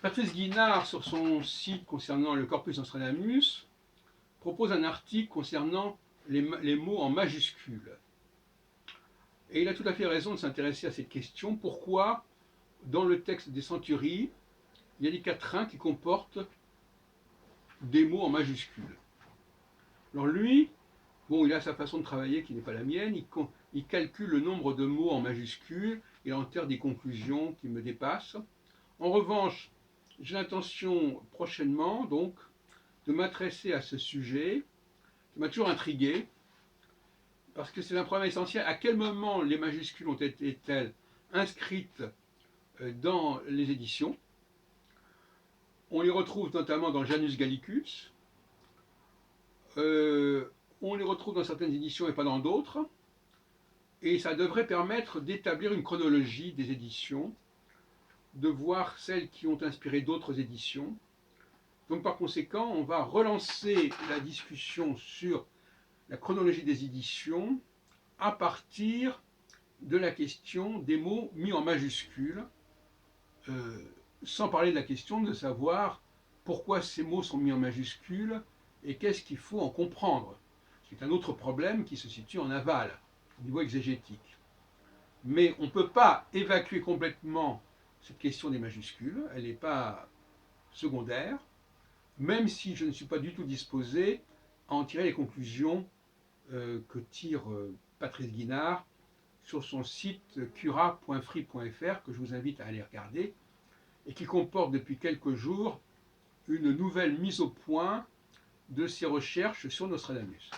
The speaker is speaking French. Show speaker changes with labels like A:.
A: Patrice Guinard, sur son site concernant le corpus Nostradamus, propose un article concernant les mots en majuscules. Et il a tout à fait raison de s'intéresser à cette question. Pourquoi, dans le texte des Centuries, il y a des quatrains qui comportent des mots en majuscules? Alors lui, bon, il a sa façon de travailler qui n'est pas la mienne, il calcule le nombre de mots en majuscules, il en tire des conclusions qui me dépassent. En revanche, j'ai l'intention prochainement, donc, de m'intéresser à ce sujet qui m'a toujours intrigué, parce que c'est un problème essentiel. À quel moment les majuscules ont été-elles inscrites dans les éditions? On les retrouve notamment dans Janus Gallicus, on les retrouve dans certaines éditions et pas dans d'autres, et ça devrait permettre d'établir une chronologie des éditions, de voir celles qui ont inspiré d'autres éditions. Donc par conséquent, on va relancer la discussion sur la chronologie des éditions à partir de la question des mots mis en majuscules, sans parler de la question de savoir pourquoi ces mots sont mis en majuscules et qu'est-ce qu'il faut en comprendre. C'est un autre problème qui se situe en aval, au niveau exégétique. Mais on ne peut pas évacuer complètement cette question des majuscules, elle n'est pas secondaire, même si je ne suis pas du tout disposé à en tirer les conclusions que tire Patrice Guinard sur son site cura.free.fr, que je vous invite à aller regarder, et qui comporte depuis quelques jours une nouvelle mise au point de ses recherches sur Nostradamus.